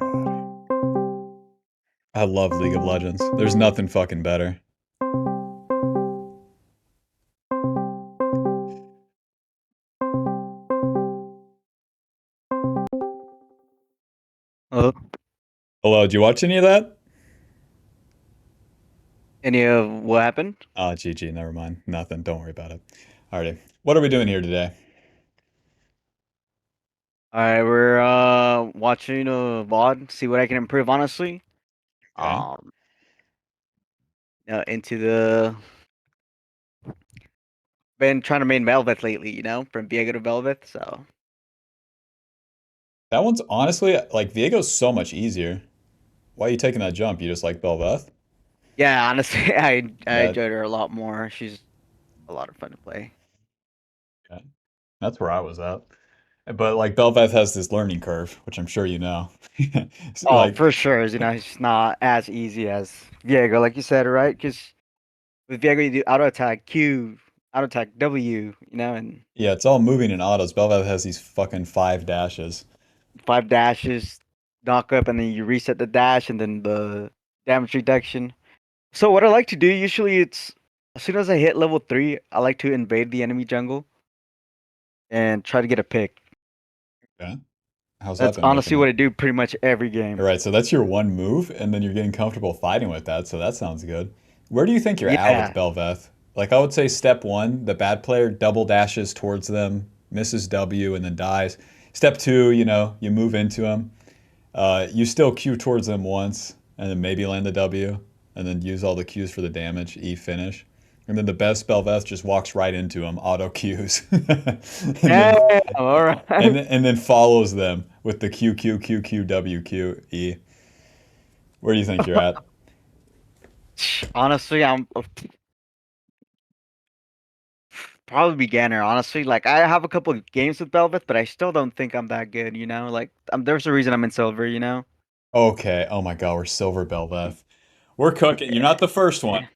God. I love League of Legends. There's nothing fucking better. Uh, Hello, did you watch any of that? any of what happened? Oh, GG, never mind. Nothing. Don't worry about it. Alrighty. What are we doing here today? All right, we're watching a VOD, see what I can improve. Honestly, Okay. um, into the been trying to main BEL'VETH lately, from Viego to BEL'VETH. So That one's honestly, like, Viego's so much easier. Why are you taking that jump? You just like Bel'Veth? yeah, honestly, I That, enjoyed her a lot more. She's a lot of fun to play. yeah, that's where I was at. But, like, Bel'Veth has this learning curve, which I'm sure you know. Oh, Like, for sure, it's not as easy as Viego, like you said, right? Because with Viego you do auto attack Q, auto attack W, and yeah, it's all moving in autos. Bel'Veth has these fucking 5 dashes. 5 dashes, knock up, and then you reset the dash, and then the damage reduction. So what I like to do usually it's as soon as I hit level 3, I like to invade the enemy jungle and try to get a pick. Okay. How's that That's been working honestly what out? I do pretty much every All game. right, so that's your one move, and then you're getting comfortable fighting with that, so that sounds good. Where do you think you're at with Yeah, Bel'Veth? Like, I would say step one, the bad player double dashes towards them, misses W, and then dies. Step two, you move into them. You still Q towards them once, and then maybe land the W, and then use all the Qs for the damage, E finish. And then the best Bel'Veth just walks right into them, auto Qs, and then damn, all right. and then follows them with the Q Q Q Q W Q E. Where do you think you're at? Honestly, I'm probably beginner. Honestly, like I have a couple of games with Bel'Veth, but I still don't think I'm that good. Like there's a reason I'm in silver. Okay. Oh my God, we're silver Bel'Veth. We're cooking. You're not the first one.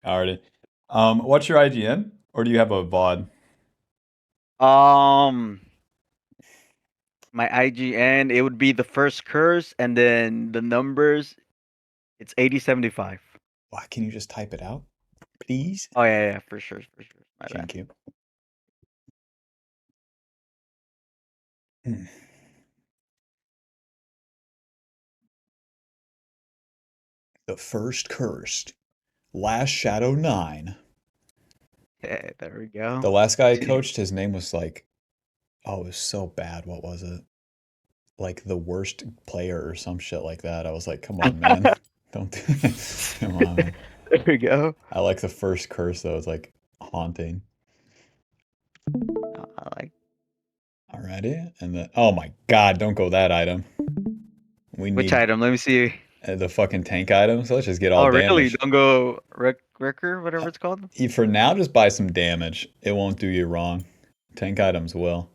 Yeah. Already. What's your IGN? Or do you have a VOD? Um, my IGN, it would be the first curse, and then the numbers. It's 8075. Why can you just type it out, please? Oh yeah, for sure, for sure. My bad. Thank you. Hmm. The first cursed. Last Shadow 9. Yeah, there we go. The last guy I coached, his name was like, oh, it was so bad. What was it? Like the worst player or some shit like that. I was like, come on, man. Don't do Come on, man. There we go. I like the first curse though. It's like haunting. I like Alrighty. And then, oh my God, don't go that item. We which need item? Let me see. the fucking tank item. So let's just get all Oh really? damage. Don't go Wrecker, whatever it's called. For now, just buy some damage. It won't do you wrong. Tank items will.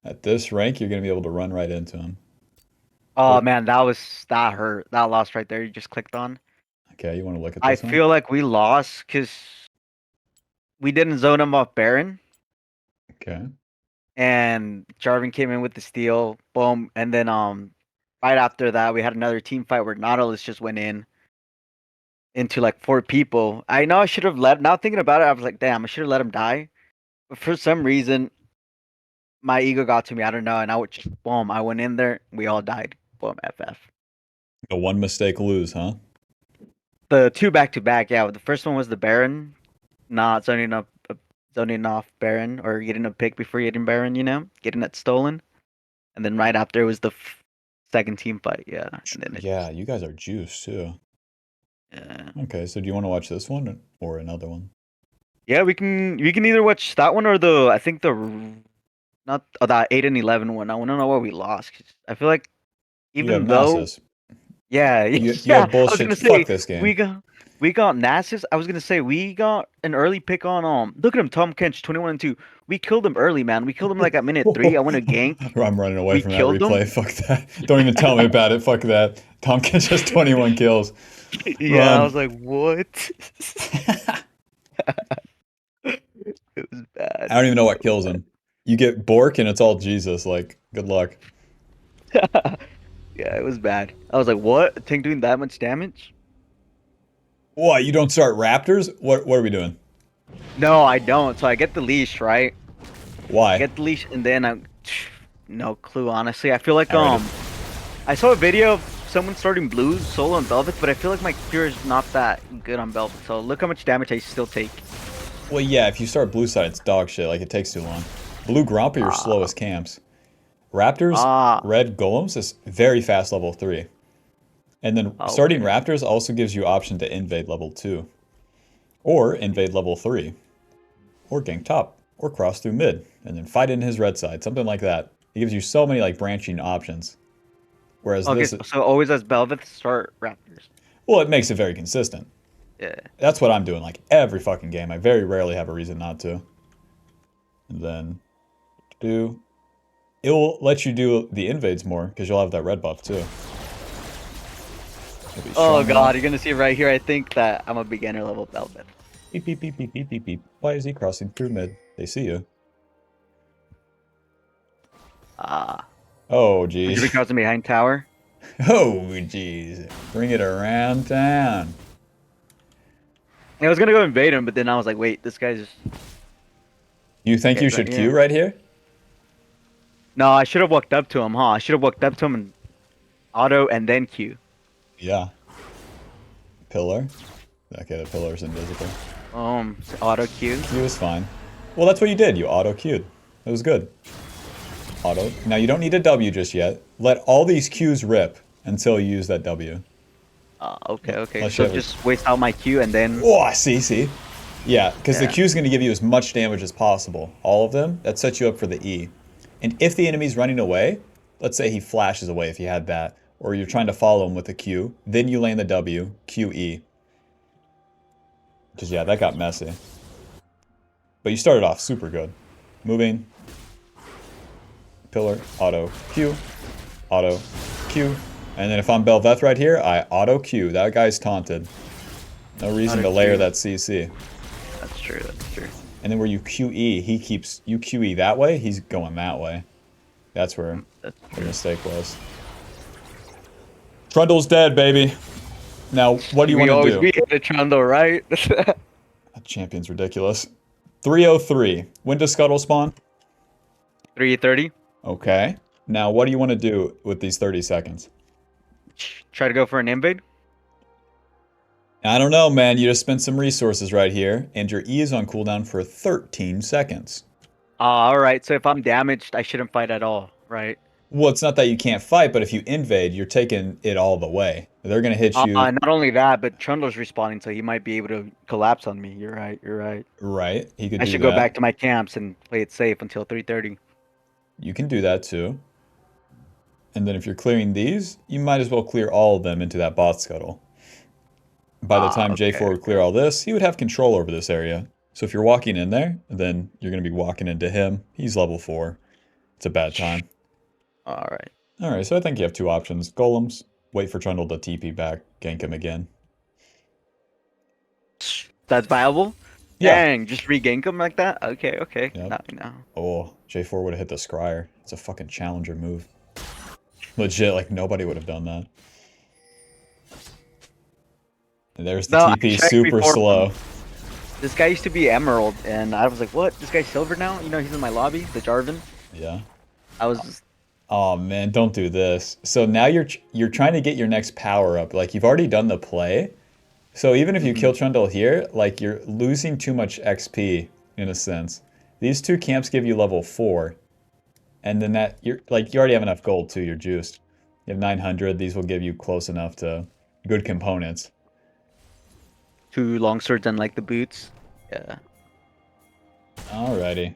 At this rank, you're going to be able to run right into them. Oh What? man, that hurt. That loss right there. You just clicked on. Okay, you want to look at I this one? feel like we lost because we didn't zone him off Baron, Okay. and Jarvan came in with the steal. Boom, and then right after that we had another team fight where Nautilus just went in into like 4 people. I know I should have let. Now thinking about it, I was like, damn, I should have let him die. But for some reason, my ego got to me. I don't know, and I would just boom. I went in there. We all died. Boom. FF. The one mistake lose, huh? The two back to back. Yeah, the first one was the Baron, not zoning off Baron or getting a pick before getting Baron. Getting it stolen, and then right after it was the second team fight. Yeah, and then it Yeah, just you guys are juiced too. yeah. Okay, so do you want to watch this one or another one? Yeah, we can either watch that one or the I think the not that 8 and 11 one. I want to know where we lost. 'Cause I feel like You have even though Nasus. yeah, You yeah, have I was bullshit. gonna Fuck say this we game. got we got Nasus. I was gonna say we got an early pick on look at him, Tom Kench, 21-2. We killed him early, man. We killed him like at minute 3. I went a gank. I'm running away We from that killed him. replay. Fuck that. Don't even tell me about it. Fuck that. Tompkins has 21 kills. Yeah, I Run. was like, what? It was bad. I don't even know what So kills him. You get Bork and it's all Jesus. Like, good luck. bad. Yeah, it was bad. I was like, what? A tank doing that much damage? What, you don't start Raptors? What are we doing? No, I don't. So I get the leash, right? I Why? get the leash, and then I no clue, honestly. I feel like Alright. I saw a video of someone starting blue solo and Velvet, but I feel like my cure is not that good on Velvet. So look how much damage I still take. Well, yeah, if you start blue side, it's dog shit. Like, it takes too long. Blue Gromp are your Ah, slowest camps. Raptors, ah, red Golems is very fast level 3. And then starting okay. Raptors also gives you option to invade level 2. Or invade level 3. Or gank top. Or cross through mid. And then fight in his red side. Something like that. It gives you so many like branching options. Whereas Okay, this, so always as Bel'Veth start Raptors. well, it makes it very consistent. Yeah. That's what I'm doing like every fucking game. I very rarely have a reason not to. And then do it will let you do the invades more because you'll have that red buff too. You'll be Oh stronger. God, you're gonna see right here. I think that I'm a beginner level Bel'Veth. Beep beep beep beep beep beep beep. Why is he crossing through mid? They see you. Ah, Oh would you jeez. be crossing behind tower? Oh jeez. Bring it around town. I was gonna go invade him, but then I was like, wait, this guy's You think you right should queue here. right here? No, I should have walked up to him, huh? I should have walked up to him and auto and then Q. Yeah. Pillar. Okay, the pillar's invisible. Auto Q. Q is fine. Well, that's what you did. You auto queued. It was good. Auto. Now you don't need a W just yet. Let all these Qs rip until you use that W. Okay, okay. Unless you So have a... just waste out my Q and then Oh, see. Yeah, because the yeah. Q is going to give you as much damage as possible. All of them. That sets you up for the E. And if the enemy's running away, let's say he flashes away if you had that, or you're trying to follow him with a Q, then you land the W, QE. Because, yeah, that got messy. But you started off super good. Moving, pillar, auto, Q, auto, Q. And then if I'm BEL'VETH right here, I auto Q. That guy's taunted. No reason Auto to layer Q. that CC. That's true. That's true. And then where you QE, he keeps, you QE that way, he's going that way. That's where That's the true. mistake was. Trundle's dead, baby. Now, what do you We want to always do? beat the Trundle, right? That champion's ridiculous. 303. When does Scuttle spawn? 3:30. Okay. Now, what do you want to do with these 30 seconds? Try to go for an invade. I don't know, man. You just spent some resources right here, and your E is on cooldown for 13 seconds. All right. So if I'm damaged, I shouldn't fight at all, right? Well, it's not that you can't fight, but if you invade, you're taking it all the way. They're going to hit you Not only that, but Trundle's respawning, so he might be able to collapse on me. You're right. You're right. right. He could I do should go that. back to my camps and play it safe until 3:30. You can do that too. And then if you're clearing these, you might as well clear all of them into that bot scuttle. By the time Okay. J4 would clear all this, he would have control over this area. So if you're walking in there, then you're going to be walking into him. He's level 4. It's a bad time. All right. Alright, so I think you have two options. Golems, wait for Trundle to TP back, gank him again. That's viable. Yeah. Dang, just regank him like that. Okay. Okay. Yep. Now. Oh, J4 would have hit the Scryer. It's a fucking challenger move. Legit, like nobody would have done that. And there's the No, I TP, checked super before. slow. This guy used to be Emerald, and I was like, "What? This guy's Silver now?" You know, he's in my lobby, the Jarvan. Yeah. I was just, Oh man, don't do this. So now you're trying to get your next power up. Like you've already done the play. So even if you kill Trundle here, like you're losing too much XP in a sense. These two camps give you level 4. And then that you're like you already have enough gold too, you're juiced. You have 900, these will give you close enough to good components. two long swords and like the boots. Yeah. Alrighty.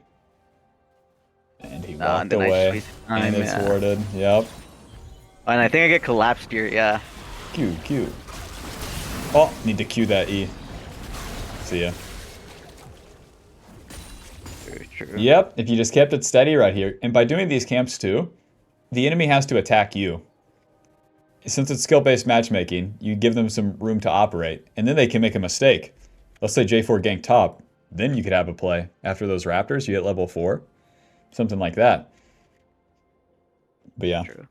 And he And walked then I just away. wasted And time. it's Yeah. warded. Yep. And I think I get collapsed here. Yeah. Q. Oh, need to Q that E. See ya. True. Yep, if you just kept it steady right here. And by doing these camps too, the enemy has to attack you. Since it's skill-based matchmaking, you give them some room to operate, and then they can make a mistake. Let's say J4 gank top, then you could have a play. After those Raptors, you hit level 4. Something like that. But yeah. True.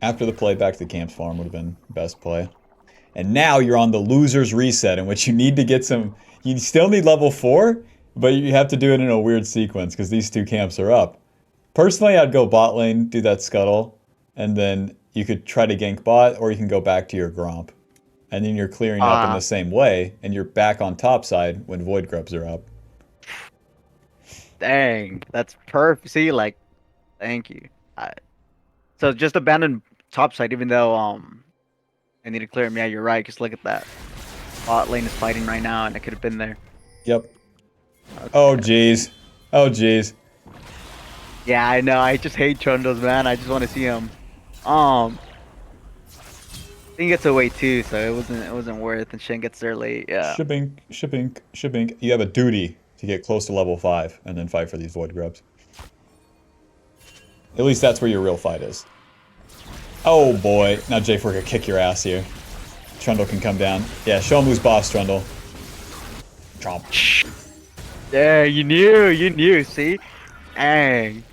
After the play, back to the camps farm would have been best play. And now you're on the loser's reset, in which you need to get some. You still need level 4, but you have to do it in a weird sequence because these two camps are up. Personally, I'd go bot lane, do that scuttle, and then you could try to gank bot, or you can go back to your Gromp. And then you're clearing up in the same way, and you're back on top side when Void Grubs are up. Dang, that's perfect. See, like, thank you. So just abandon top side, even though I need to clear him. Yeah, you're right. Just look at that. Bot lane is fighting right now, and I could have been there. Yep. Okay. Oh, jeez. Oh, jeez. Yeah, I know. I just hate Trundles, man. I just want to see him. He gets away too, so it wasn't worth. And Shen gets there late. Yeah. Shipping, shipping, shipping. You have a duty to get close to level 5 and then fight for these Void Grubs. At least that's where your real fight is. Oh boy. Now J4 can kick your ass here. Trundle can come down. Yeah, show him who's boss, Trundle. Chomp. Yeah, you knew. See? Dang.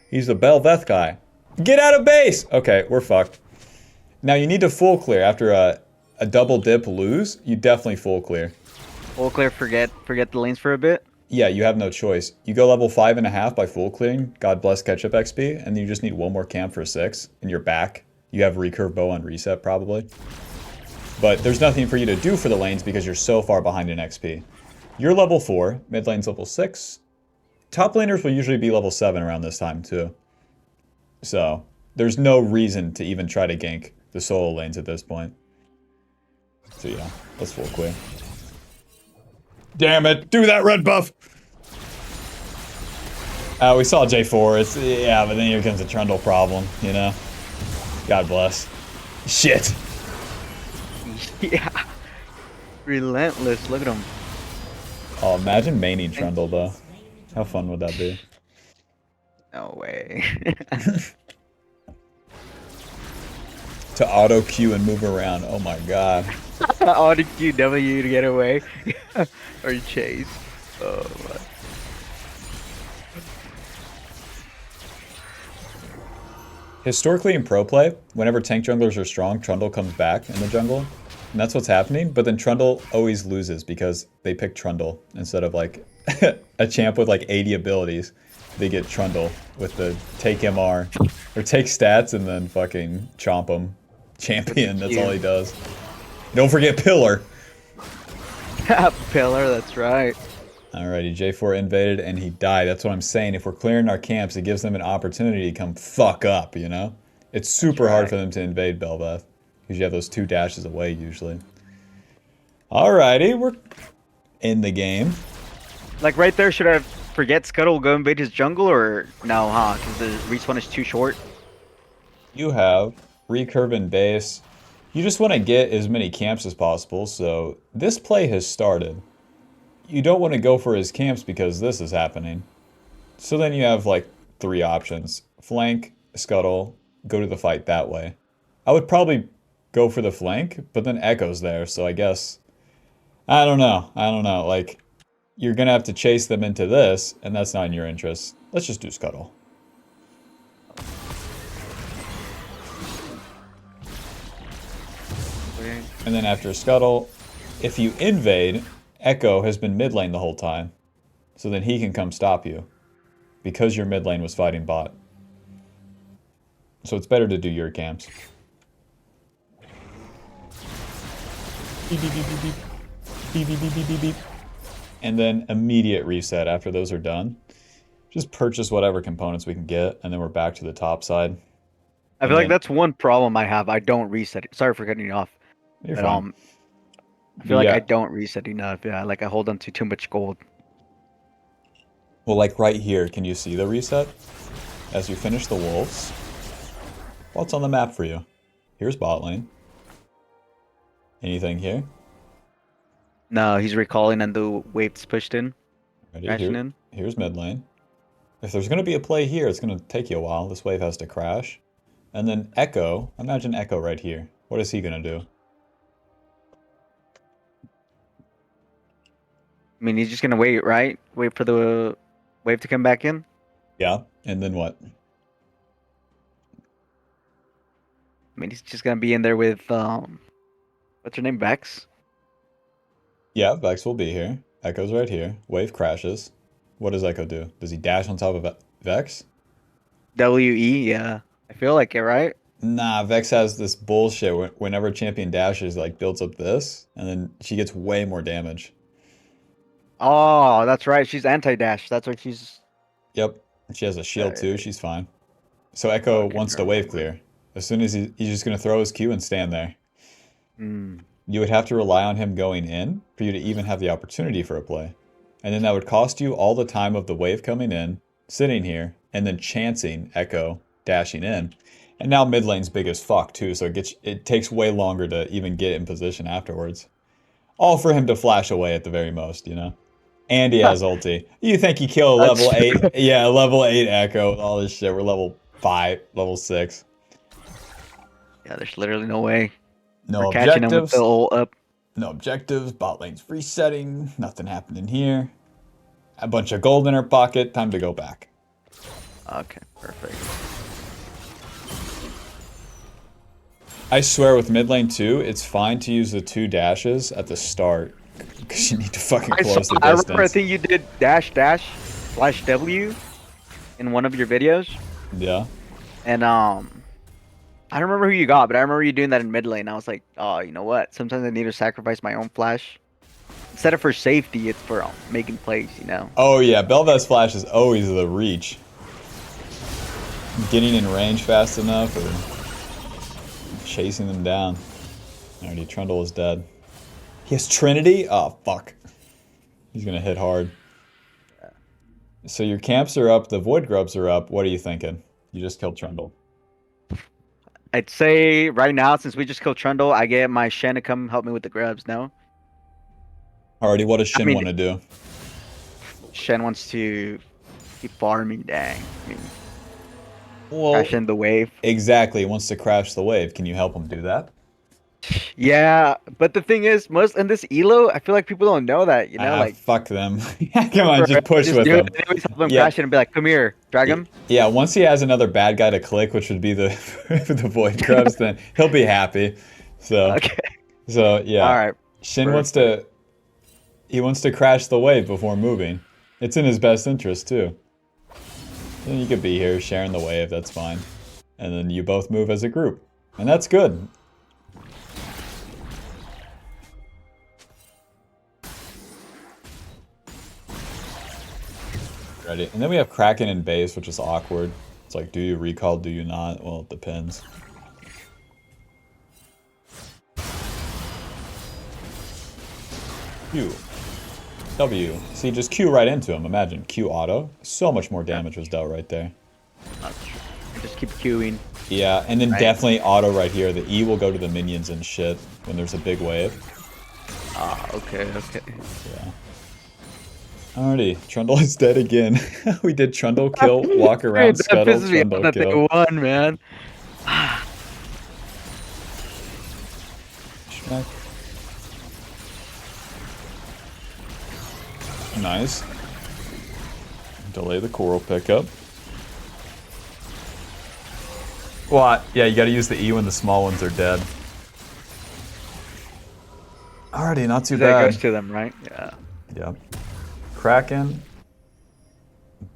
He's the BEL'VETH guy. Get out of base! Okay, we're fucked. Now you need to full clear. After a double dip lose, you definitely full clear. Full clear, forget the lanes for a bit. Yeah, you have no choice. You go level 5.5 by full clearing, God bless ketchup XP, and then you just need one more camp for 6, and you're back. You have recurve bow on reset, probably. But there's nothing for you to do for the lanes because you're so far behind in XP. You're level 4, mid lane's level 6. Top laners will usually be level 7 around this time, too. So, there's no reason to even try to gank the solo lanes at this point. So yeah, let's full clear. Damn it, do that red buff! We saw J4, yeah, but then here comes a Trundle problem, you know? God bless. Shit! Yeah. Relentless. Look at him. Oh, imagine maining Trundle, though. How fun would that be? No way. To auto Q and move around. Oh my god. Auto QW to get away. Or chase. Oh my. Historically in pro play, whenever tank junglers are strong, Trundle comes back in the jungle. And that's what's happening, but then Trundle always loses because they pick Trundle instead of like a champ with like 80 abilities. They get Trundle with the take MR or take stats and then fucking chomp him. Champion, that's all he does. Don't forget Pillar. Pillar, that's right. Alrighty, J4 invaded and he died. That's what I'm saying. If we're clearing our camps, it gives them an opportunity to come fuck up, you know? It's super hard for them to invade BEL'VETH because you have those 2 dashes away usually. Alrighty, we're in the game. Like right there, should I forget Scuttle, go invade his jungle, or no, huh? Because the respawn is too short. You have recurve and base. You just want to get as many camps as possible, so this play has started. You don't want to go for his camps because this is happening. So then you have like 3 options. Flank, scuttle, go to the fight that way. I would probably go for the flank, but then Echo's there, so I guess... I don't know. Like, you're going to have to chase them into this, and that's not in your interest. Let's just do scuttle. Okay. And then after scuttle, if you invade, Echo has been mid lane the whole time. So then he can come stop you. Because your mid lane was fighting bot. So it's better to do your camps. Beep, beep, beep, beep, beep. Beep, beep, beep, beep, beep, beep. And then immediate reset after those are done. Just purchase whatever components we can get, and then we're back to the top side. I feel like that's one problem I have. I don't reset it. Sorry for cutting you off. You're But fine. I feel like I don't reset enough. Yeah, like I hold on to too much gold. Well, like right here, can you see the reset? As you finish the wolves, what's on the map for you? Here's bot lane. Anything here? No, he's recalling and the wave's pushed in. Ready? Here's mid lane. If there's going to be a play here, it's going to take you a while. This wave has to crash. And then Echo, imagine Echo right here. What is he going to do? I mean, he's just gonna wait, right? Wait for the wave to come back in. Yeah, and then what? I mean, he's just gonna be in there with what's her name, Vex? Yeah, Vex will be here. Echo's right here. Wave crashes. What does Echo do? Does he dash on top of Vex? WE, yeah. I feel like it, right? Nah, Vex has this bullshit. Whenever champion dashes, like builds up this, and then she gets way more damage. Oh, that's right. She's anti-dash. That's what she's. Yep. She has a shield too. Uh, She's fine. So Echo okay, wants I to wave remember. clear. As soon as he's just gonna throw his Q and stand there. Hmm. You would have to rely on him going in for you to even have the opportunity for a play. And then that would cost you all the time of the wave coming in, sitting here, and then chancing Echo dashing in. And now mid lane's big as fuck too, so it takes way longer to even get in position afterwards. All for him to flash away at the very most, you know? And he has ulti. You think he killed That's level true. 8? Yeah, level 8 Echo with all this shit. We're level 5, level 6. Yeah, there's literally no way we're No catching him with the objectives. ult up. No objectives. Bot lane's resetting. Nothing happening here. A bunch of gold in her pocket. Time to go back. Okay, perfect. I swear with mid lane too, it's fine to use the 2 dashes at the start. Because you need to fucking I saw. close the I remember. I distance. think you did dash dash slash W in one of your videos, Yeah. and I don't remember who you got, but I remember you doing that in mid lane. I was like, oh, you know what? Sometimes I need to sacrifice my own flash. Instead of for safety, it's for making plays, you know? Oh yeah, BEL'VETH's flash is always the reach. Getting in range fast enough or chasing them down. Alrighty, Trundle is dead. He has Trinity? Oh, fuck. He's gonna hit hard. So your camps are up, the Void Grubs are up. What are you thinking? You just killed Trundle. I'd say right now, since we just killed Trundle, I get my Shen to come help me with the grubs, no? Alrighty, what does I Shin mean, want to do? Shen wants to keep farming, dang. I mean, Well, crash in the wave. exactly. He wants to crash the wave. Can you help him do that? Yeah, but the thing is, most in this elo, I feel like people don't know that, you know? Ah, Like, fuck them. Come on, for just push just with do it, them. and always help him Yeah. crash it and be like, come here, drag him. Yeah, once he has another bad guy to click, which would be the the Void Grubs, then he'll be happy. So, Okay. so yeah. All right. Shin wants Perfect. to he wants to crash the wave before moving. It's in his best interest too. Then you could be here sharing the wave, that's fine. And then you both move as a group. And that's good. Ready. And then we have Kraken and base, which is awkward. It's like, do you recall, do you not? Well, it depends. Q. W. See, just Q right into him. Imagine. Q auto. So much more damage was dealt right there. That's true. Just keep queuing. Yeah, and then Right. definitely auto right here. The E will go to the minions and shit when there's a big wave. Ah, okay, okay. Yeah. Alrighty, Trundle is dead again. We did Trundle kill, walk around, Dude, that scuttle, pisses me off Trundle that they kill. won, man. Schmack. Nice. Delay the coral pickup. What? Yeah, you gotta use the E when the small ones are dead. Alrighty, not too That goes bad. to them, right? Yeah. Yep. Kraken.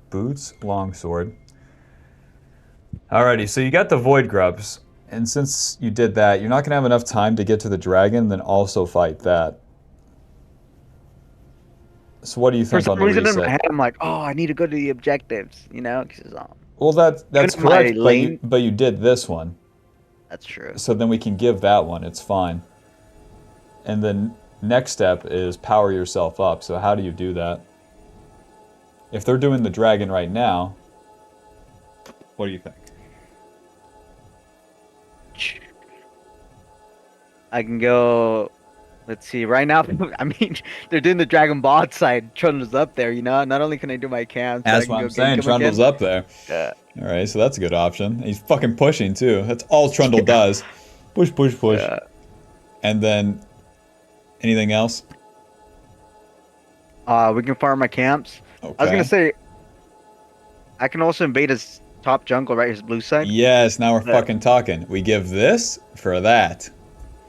Boots, longsword. Alrighty, so you got the Void Grubs. And since you did that, you're not gonna have enough time to get to the dragon, then also fight that. So what do you For think some on the reason in my reset? head, I'm like, oh, I need to go to the objectives, you know? Because Well, even that's in my correct, lane, but you did this one, that's true. so then we can give that one. It's fine. And then next step is power yourself up. So how do you do that? If they're doing the dragon right now, what do you think? I can go. Let's see. Right now, I mean, they're doing the Dragon Ball side. Trundle's up there, you know. Not only can I do my camp, so I That's can what go I'm saying. gank him Trundle's again. up there. Yeah. All right, so that's a good option. He's fucking pushing too. That's all Trundle does. Push, push, push. Yeah. And then anything else? We can farm my camps. I was gonna Okay. say, I can also invade his top jungle, right? His blue side. Yes, now we're The, fucking talking. We give this for that.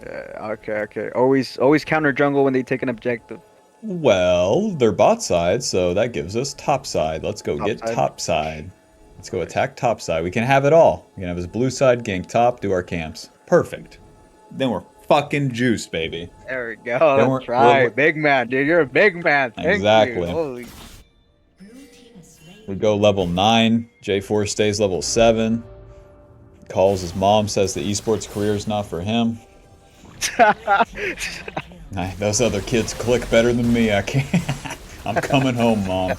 okay, okay. Always counter jungle when they take an objective. Well, they're bot side, so that gives us top side. Let's go Top get side. top side. Let's go Nice. attack top side. We can have it all. We can have his blue side, gank top, do our camps. Perfect. Then we're fucking juiced, baby. There we go. Then That's we're right. Big man, dude. You're a big man. Thank you. exactly. Holy. We go level 9. J4 stays level 7. Calls his mom, says the esports career is not for him. Those other kids click better than me. I can't. I'm coming home, mom.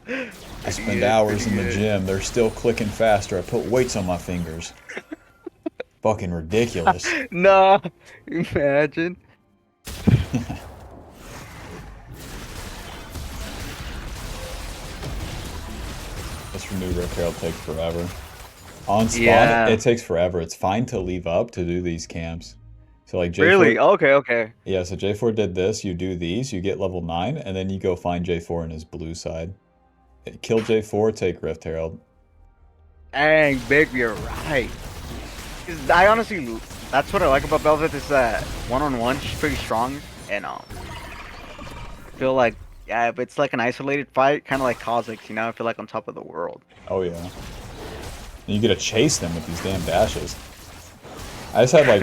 I spend hours in the gym. They're still clicking faster. I put weights on my fingers. Fucking ridiculous. Nah, imagine. This renew Rick Herald takes forever. On spawn, Yeah. it takes forever. It's fine to leave up to do these camps. So like J4, Really? Okay, okay. yeah, so J4 did this, you do these, you get level 9, and then you go find J4 in his blue side. Kill J4, take Rift Herald. Dang, big, you're right. 'Cause I honestly, that's what I like about BEL'VETH is that one-on-one, she's pretty strong, and I feel like, yeah, if it's like an isolated fight, kind of like Kha'Zix, you know, I feel like on top of the world. Oh yeah. And you get to chase them with these damn dashes. I just had like,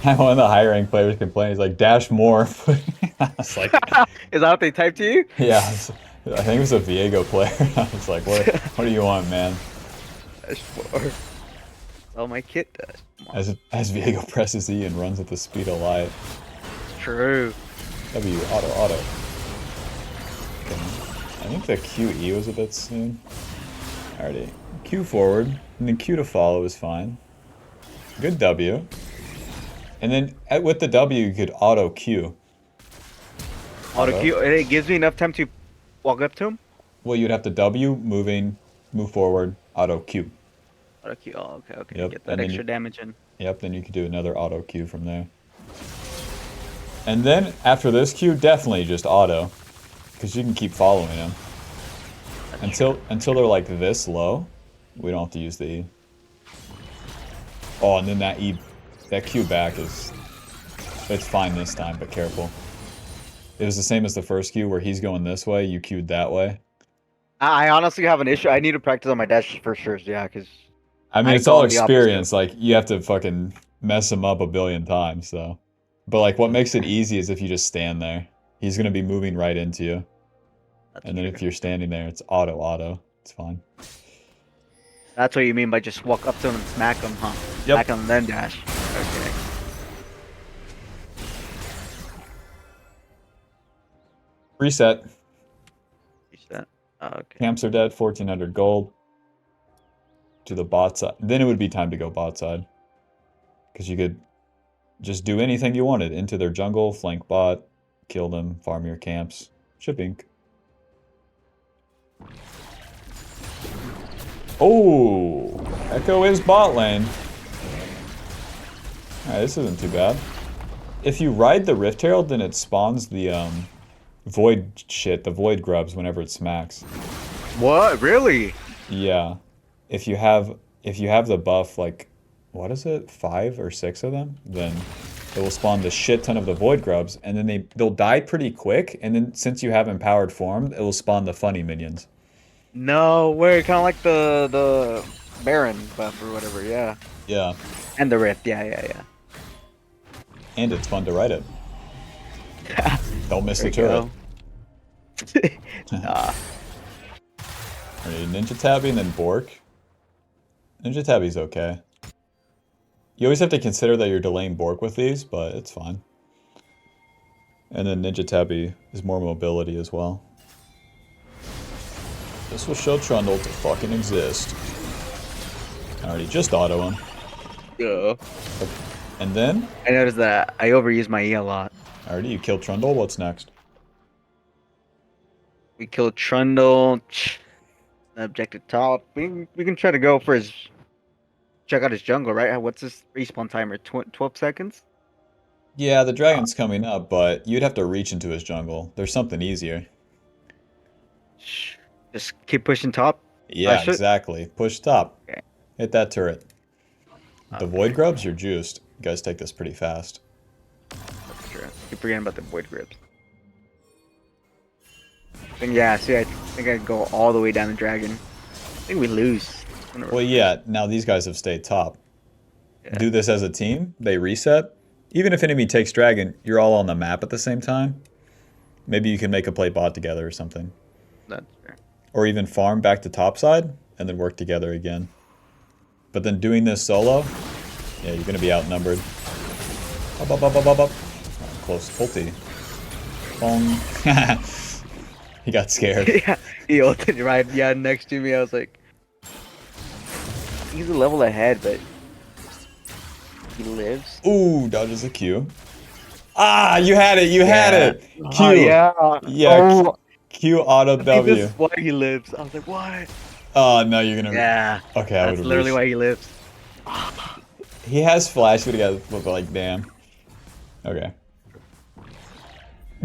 had one of the higher rank players complain, he's like, dash more. I was like, Is that what they typed to you? yeah, I think it was a Viego player. I was like, what do you want, man? Dash more. Oh, my kit does. Come on. As Viego presses E and runs at the speed of light. True. W, auto. Okay. I think the QE was a bit soon. Alrighty. Q forward, and then Q to follow is fine. Good W. And then with the W, you could auto Q. Auto Q, it gives me enough time to walk up to him? Well, you'd have to W, move forward, auto Q. Auto Q, oh, okay, okay. Yep, Get that and then extra damage in. Yep, then you could do another auto Q from there. And then after this Q, definitely just auto. Because you can keep following him. Until they're like this low, we don't have to use the E. Oh, and then that Q back is, it's fine this time, but careful. It was the same as the first Q where he's going this way, you Q'd that way. I honestly have an issue. I need to practice on my dash for sure, yeah, because I mean, I it's go all on the opposite. experience. Like, you have to fucking mess him up a billion times, so. But like, what makes it easy is if you just stand there. He's gonna be moving right into you. That's And then true. if you're standing there, it's auto. It's fine. That's what you mean by just walk up to him and smack him, huh? Yep. Smack him, then dash. Okay. Reset. Reset. Okay. Camps are dead, 1400 gold. To the bot side. Then it would be time to go bot side. Because you could just do anything you wanted. Into their jungle, flank bot, kill them, farm your camps. Shipping. Oh! Echo is bot lane. Alright, this isn't too bad. If you ride the Rift Herald, then it spawns the void shit, the void grubs whenever it smacks. What? Really? Yeah. If you have the buff, like, what is it, 5 or 6 of them, then it will spawn the shit ton of the void grubs, and then they'll die pretty quick, and then since you have empowered form, it will spawn the funny minions. No way. Kind of like the Baron buff or whatever. Yeah. Yeah. And the Rift. Yeah. And it's fun to ride it. Don't miss There the you turret. go. Nah. Alright, Ninja Tabby and then Bork. Ninja Tabby's okay. You always have to consider that you're delaying Bork with these, but it's fine. And then Ninja Tabby is more mobility as well. This will show Trundle to fucking exist. Alrighty, just auto him. Yeah. And then, I noticed that I overuse my E a lot. alrighty, you kill Trundle, what's next? We killed Trundle. Objective top. We can try to go for his. Check out his jungle, right? What's his respawn timer? 12 seconds? Yeah, the dragon's coming up, but you'd have to reach into his jungle. There's something easier. Just keep pushing top. Yeah, Should. exactly. Push top. Okay. Hit that turret. The Okay. void grubs, you're juiced. You guys take this pretty fast. That's true. Keep forgetting about the void grips. And yeah, see, I think I go all the way down the dragon. I think we lose. Well, yeah, now these guys have stayed top. Yeah, Do this as a team, they reset. Even if enemy takes dragon, you're all on the map at the same time. Maybe you can make a play bot together or something. that's fair. Or even farm back to top side and then work together again. But then doing this solo, yeah, you're going to be outnumbered. Up, up, up, up, up, up. Oh, close ulti. Bong. He got scared. Yeah, he ulted right next to me. I was like, he's a level ahead, but he lives. Ooh, dodges a Q. Ah, you had it, you had it. Q. Yeah. Yeah, Oh, Q auto I think W. this is why he lives. I was like, what? Oh, no, you're gonna. Yeah. Okay, I would That's have literally reached. why he lives. He has flash, but like, damn. Okay.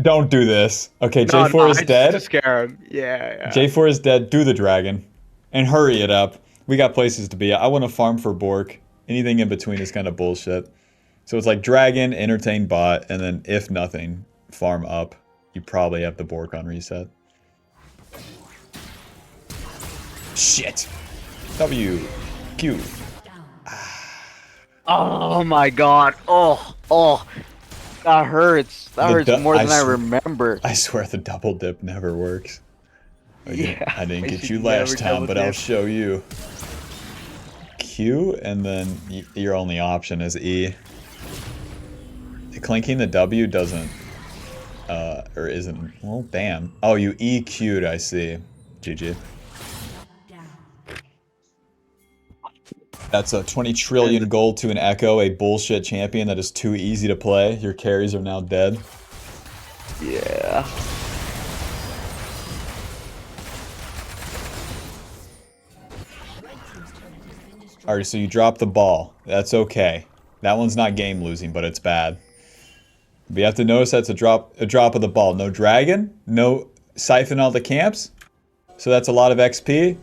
Don't do this. Okay, No, J4 is I dead. just to scare him. Yeah. J4 is dead. Do the dragon. And hurry it up. We got places to be. I want to farm for Bork. Anything in between is kind of bullshit. So it's like dragon, entertain bot, and then if nothing, farm up. You probably have the Bork on reset. Shit. W. Q. Oh my god. Oh. That hurts. That hurts more than I remember. I swear the double dip never works. Yeah. I didn't get should you never last time, double but I'll dip. show you. Q, and then your only option is E. Clinking the W doesn't, or isn't, well, damn. Oh, you EQ'd, I see. GG. That's a 20 trillion gold to an Echo, a bullshit champion that is too easy to play. Your carries are now dead. Yeah. Alright, so you drop the ball. That's okay. That one's not game losing, but it's bad. But you have to notice that's a drop of the ball. No dragon, no siphon all the camps. So that's a lot of XP, a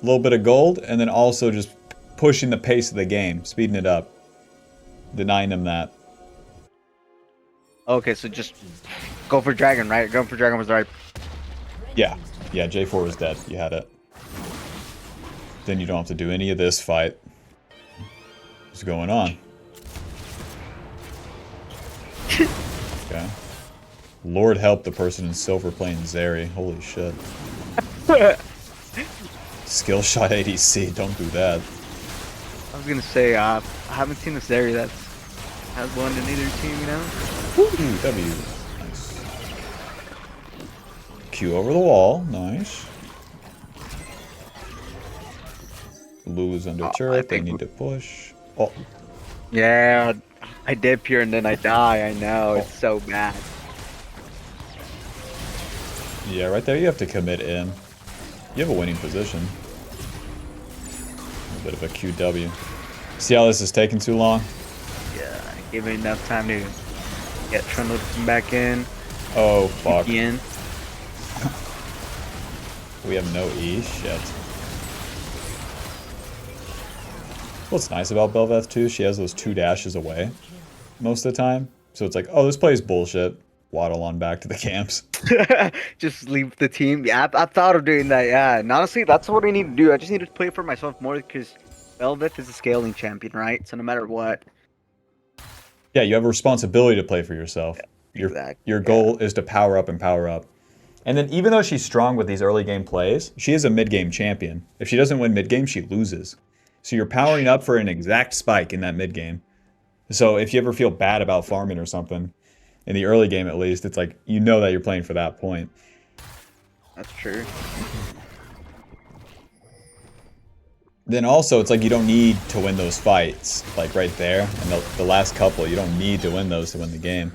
little bit of gold, and then also just pushing the pace of the game, speeding it up. Denying them that. Okay, so just go for dragon, right? Going for dragon was the right. Yeah. Yeah, J4 was dead. You had it. Then you don't have to do any of this fight. What's going on? Okay. Lord help the person in silver playing Zeri. Holy shit. Skill shot ADC. Don't do that. I was gonna say, I haven't seen this area that has one in either team, you know? Ooh, W. Nice. Q over the wall. Nice. Blue is under turret. They need to push. Oh. Yeah, I dip here and then I die. I know, it's so bad. Yeah, right there you have to commit in. You have a winning position. A bit of a QW. See how this is taking too long? Yeah, give it enough time to get Trundle to come back in. Oh, fuck. In. We have no E? Shit. What's nice about BEL'VETH too, she has those 2 dashes away most of the time. So it's like, oh, this play is bullshit. Waddle on back to the camps. Just leave the team. Yeah, I thought of doing that. Yeah, and honestly, that's what I need to do. I just need to play for myself more because BEL'VETH is a scaling champion, right? So no matter what. Yeah, you have a responsibility to play for yourself. Your goal is to power up and power up. And then even though she's strong with these early game plays, she is a mid-game champion. If she doesn't win mid-game, she loses. So you're powering up for an exact spike in that mid-game. So if you ever feel bad about farming or something, in the early game at least, it's like, you know that you're playing for that point. That's true. Then also, it's like you don't need to win those fights, like right there, and the last couple, you don't need to win those to win the game.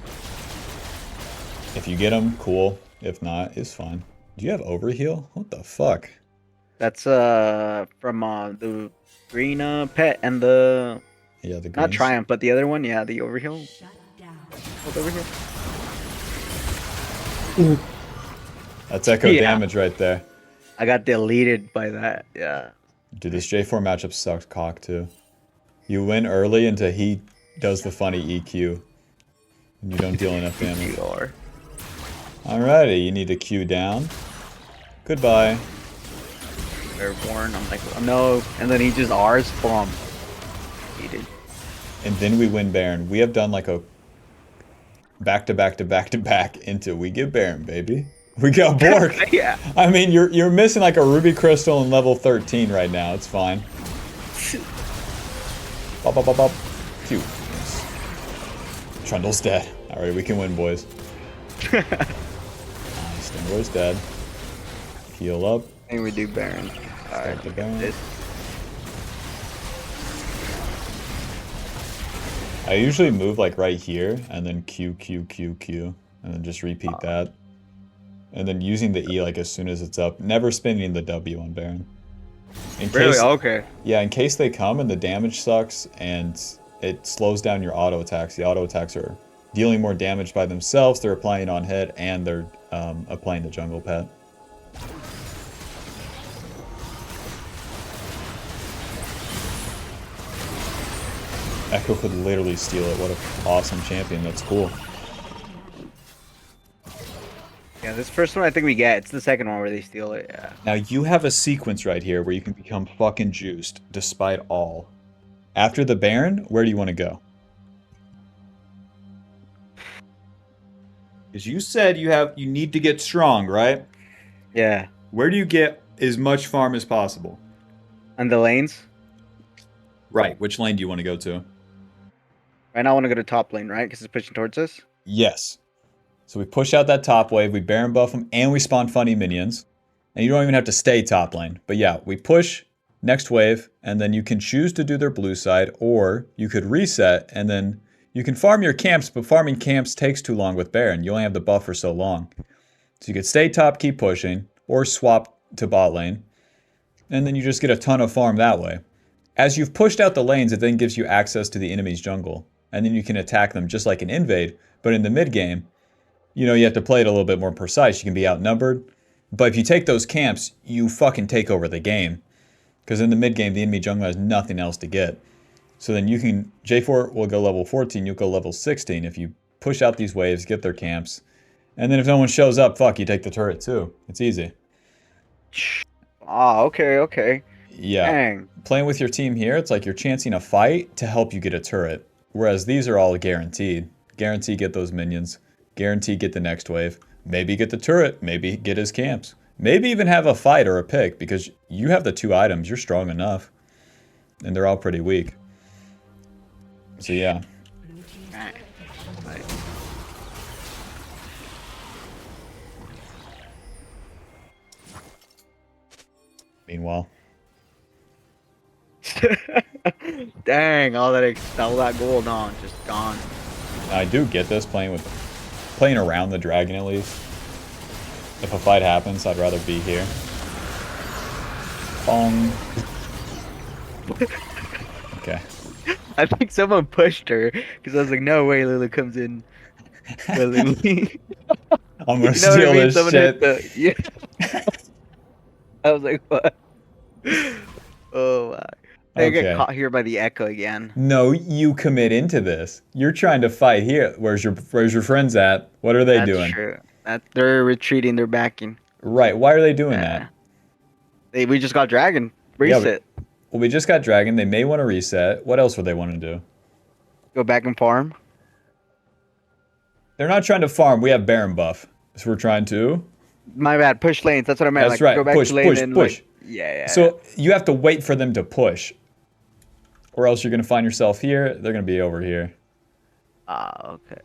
If you get them, cool. If not, it's fine. Do you have overheal? What the fuck? That's from the green pet and the Yeah, the not greens. Triumph, but the other one, yeah, the overheal. What's overheal? That's echo Yeah. damage right there. I got deleted by that. Yeah. Dude, this J4 matchup sucks cock too. You win early until he does the funny EQ. And you don't deal enough damage. EQR. Alrighty, you need to Q down. Goodbye. Airborne. I'm like, oh, no. And then he just R's. Boom. Deleted. And then we win Baron. We have done like a back to back to back to back into we get Baron, baby. We got Bork. Yeah. I mean, you're missing like a Ruby Crystal in level 13 right now. It's fine. Bop, bop, bop, bop. Q. Yes. Trundle's dead. Alright, we can win, boys. Stingboy's dead. Heal up. I think we do Baron. Alright. The Baron. I usually move like right here and then Q, Q, Q, Q. And then just repeat that. And then using the E like as soon as it's up. Never spinning the W on Baron. Really? Okay. Yeah, in case they come and the damage sucks and it slows down your auto attacks. The auto attacks are dealing more damage by themselves, they're applying on hit, and they're applying the jungle pet. Echo could literally steal it. What an awesome champion. That's cool. Yeah, this first one I think we get. It's the second one where they steal it. Yeah. Now you have a sequence right here where you can become fucking juiced despite all. After the Baron, where do you want to go? Because you said you need to get strong, right? Yeah. Where do you get as much farm as possible? And the lanes? Right. Which lane do you want to go to? Right now I want to go to top lane, right? Because it's pushing towards us? Yes. So we push out that top wave, we Baron buff them, and we spawn funny minions. And you don't even have to stay top lane. But yeah, we push next wave, and then you can choose to do their blue side, or you could reset, and then you can farm your camps, but farming camps takes too long with Baron. You only have the buff for so long. So you could stay top, keep pushing, or swap to bot lane. And then you just get a ton of farm that way. As you've pushed out the lanes, it then gives you access to the enemy's jungle. And then you can attack them just like an invade. But in the mid game, you know, you have to play it a little bit more precise. You can be outnumbered. But if you take those camps, you fucking take over the game. Because in the mid game, the enemy jungle has nothing else to get. So then you can, J4 will go level 14, you'll go level 16 if you push out these waves, get their camps. And then if no one shows up, fuck, you take the turret too. It's easy. Ah, okay, okay. Yeah. Dang. Playing with your team here, it's like you're chancing a fight to help you get a turret. Whereas these are all guaranteed. Guarantee get those minions. Guarantee get the next wave. Maybe get the turret. Maybe get his camps. Maybe even have a fight or a pick because you have the two items. You're strong enough. And they're all pretty weak. So yeah. Meanwhile. Dang, all that gold on, just gone. I do get this playing around the dragon at least. If a fight happens, I'd rather be here. Bong. Okay. I think someone pushed her because I was like, no way Lulu comes in willingly. I'm gonna steal this shit. Yeah. I was like, what? Oh my. I get caught here by the echo again. No, you commit into this. You're trying to fight here. Where's your friends at? What are they doing? True. They're retreating, they're backing. Right. Why are they doing that? We just got dragon. Reset. Yeah, well, we just got dragon. They may want to reset. What else would they want to do? Go back and farm. They're not trying to farm. We have Baron buff. So we're trying to. My bad. Push lanes. That's what I meant. That's like, right. Go back Push, to lane push, and push. Like, yeah. So you have to wait for them to push. Or else you're going to find yourself here. They're going to be over here. Okay.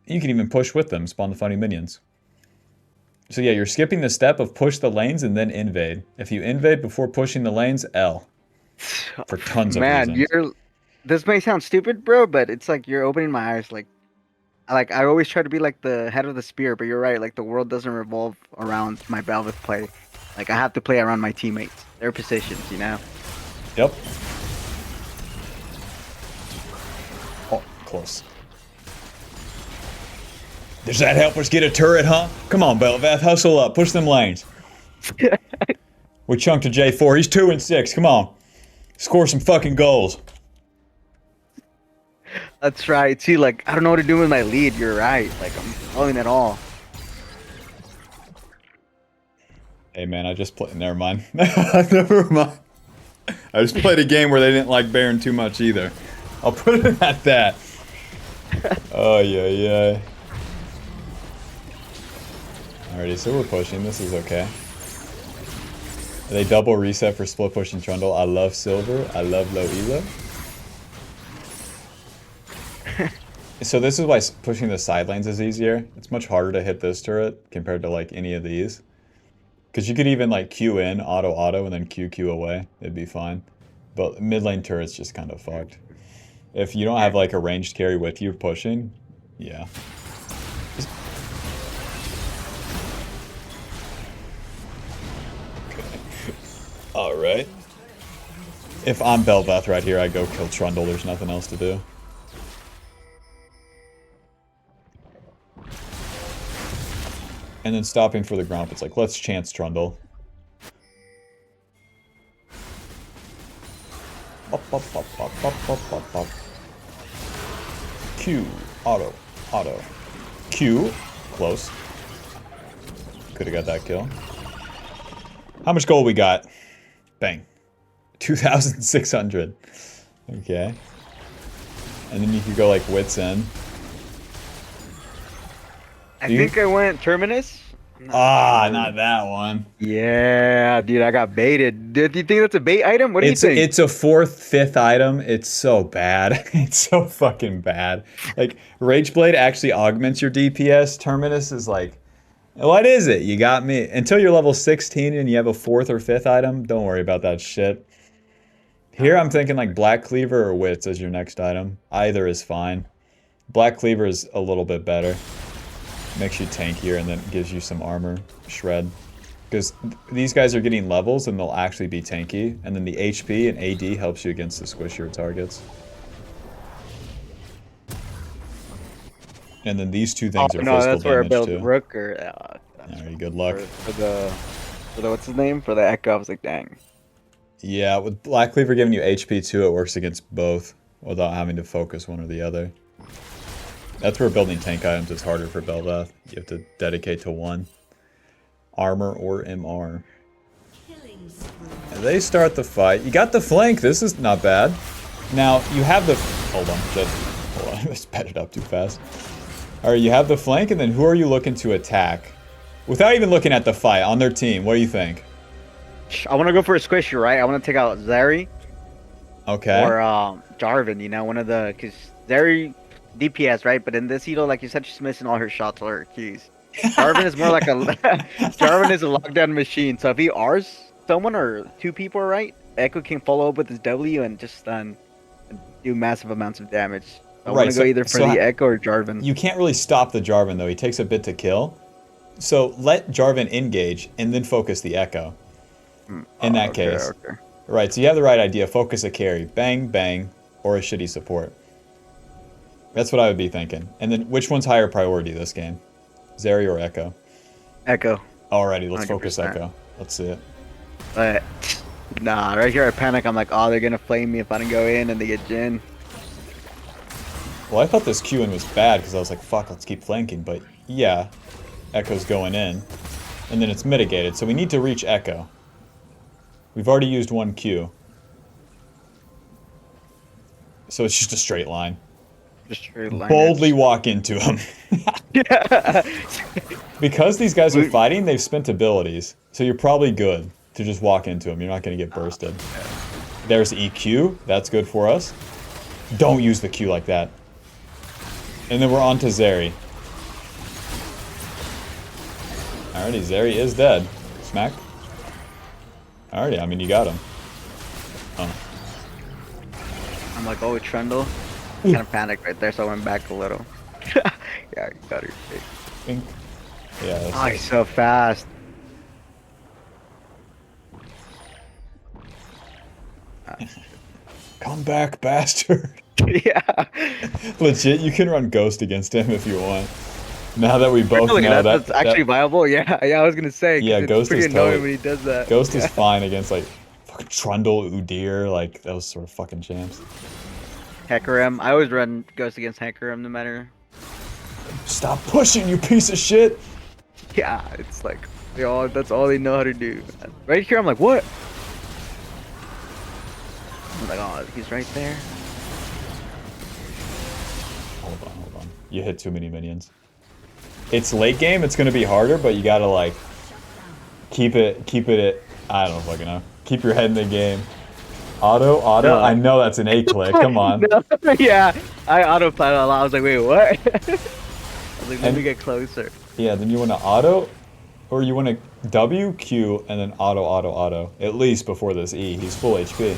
You can even push with them. Spawn the funny minions. So yeah, you're skipping the step of push the lanes and then invade. If you invade before pushing the lanes, L. For tons of reasons. This may sound stupid, bro, but it's like you're opening my eyes. Like I always try to be like the head of the spear, but you're right. Like the world doesn't revolve around my BEL'VETH play. Like I have to play around my teammates, their positions, you know. Yep. Oh, close. Does that help us get a turret, huh? Come on, BEL'VETH, hustle up. Push them lanes. We chunked to J4. He's 2 and 6. Come on. Score some fucking goals. That's right. See, like, I don't know what to do with my lead. You're right. Like, I'm following it all. Hey, man, I just played... Never mind. Never mind. I just played a game where they didn't like Baron too much either. I'll put it at that. Oh, yeah. Alrighty, so we're pushing. This is okay. They double reset for split pushing Trundle. I love silver. I love low elo. So this is why pushing the side lanes is easier. It's much harder to hit this turret compared to like any of these. Because you could even like Q in, auto, and then Q away. It'd be fine. But mid lane turret's just kind of fucked. If you don't have like a ranged carry with you pushing, yeah. Alright. If I'm BEL'VETH right here, I go kill Trundle. There's nothing else to do. And then stopping for the Gromp, it's like, let's chance Trundle. Q, auto. Q, close. Could have got that kill. How much gold we got? Bang. 2,600. Okay. And then you could go like wits in. I think I went Terminus. Not that one. Yeah, dude, I got baited. Do you think that's a bait item? What do you think? It's a 4th, 5th item. It's so bad. It's so fucking bad. Like, Rageblade actually augments your DPS. Terminus is like, what is it? You got me. Until you're level 16 and you have a 4th or 5th item, don't worry about that shit. Here I'm thinking like Black Cleaver or Wits as your next item. Either is fine. Black Cleaver is a little bit better. Makes you tankier and then gives you some armor shred. Because these guys are getting levels and they'll actually be tanky. And then the HP and AD helps you against the squishier targets. And then these two things are physical that's where I damage built too. Rook or... Alright, good luck. For the what's his name? For the Echo, I was like, dang. Yeah, with Black Cleaver giving you HP too, it works against both without having to focus one or the other. That's where building tank items is harder for BEL'VETH. You have to dedicate to one. Armor or MR. And they start the fight. You got the flank. This is not bad. Now, you have the... Hold on. I sped it up too fast. Alright, you have the flank, and then who are you looking to attack? Without even looking at the fight, on their team, what do you think? I want to go for a squishy, right? I want to take out Zeri. Okay. Or Jarvan, you know, one of the... Because Zeri... DPS, right? But in this hero, like you said, she's missing all her shots, all her keys. Jarvan is more like a Jarvan is a lockdown machine. So if he R's someone or 2 people, right? Echo can follow up with his W and just stun and do massive amounts of damage. I want to go either for the Echo or Jarvan. You can't really stop the Jarvan though. He takes a bit to kill. So let Jarvan engage and then focus the Echo. In that case. Okay. Right, so you have the right idea. Focus a carry. Bang, bang, or a shitty support. That's what I would be thinking. And then which one's higher priority this game? Zeri or Echo? Echo. Alrighty, let's 100%. focus Echo. Let's see it. But nah, right here I panic. I'm like, oh, they're gonna flame me if I don't go in and they get Jhin. Well, I thought this Q-in was bad because I was like, fuck, let's keep flanking. But yeah, Echo's going in. And then it's mitigated. So we need to reach Echo. We've already used one Q. So it's just a straight line. Boldly walk into him. Because these guys are fighting, they've spent abilities. So you're probably good to just walk into him. You're not going to get bursted. There's EQ. That's good for us. Don't use the Q like that. And then we're on to Zeri. Alrighty, Zeri is dead. Smack. Alrighty, I mean, you got him. Oh. I'm like, oh, Trundle. Kind of panicked right there, so I went back a little. Yeah, I got her. Think. Yeah. Oh, he's so fast. Come back, bastard. Yeah. Legit, you can run Ghost against him if you want. Now that we both Look at know that. That's actually viable. Yeah, yeah. I was gonna say. 'Cause yeah, it's Ghost pretty is annoying totally when he does that. Ghost is Yeah. fine against like fucking Trundle, Udyr, like those sort of fucking champs. Hecarim. I always run Ghost against Hecarim no matter. Stop pushing, you piece of shit! Yeah, it's like that's all they know how to do. Right here, I'm like, what? I'm like, oh, he's right there. Hold on. You hit too many minions. It's late game, it's gonna be harder, but you gotta like keep it at, I don't fucking know. Keep your head in the game. Auto? No. I know that's an A click, come on. No, yeah, I autopilot a lot. I was like, wait, what? I was like, let me get closer. Yeah, then you wanna auto, or you wanna W, Q, and then auto. At least before this E. He's full HP.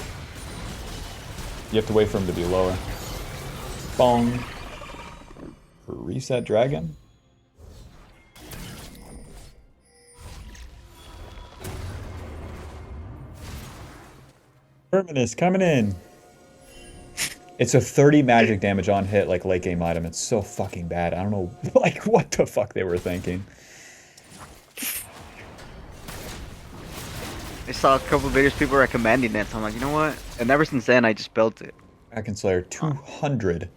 You have to wait for him to be lower. Bong. Reset dragon? Terminus coming in. It's a 30 magic damage on hit, like late game item. It's so fucking bad. I don't know, like, what the fuck they were thinking. I saw a couple of videos people recommending it, so I'm like, you know what? And ever since then, I just built it. Kraken Slayer 200.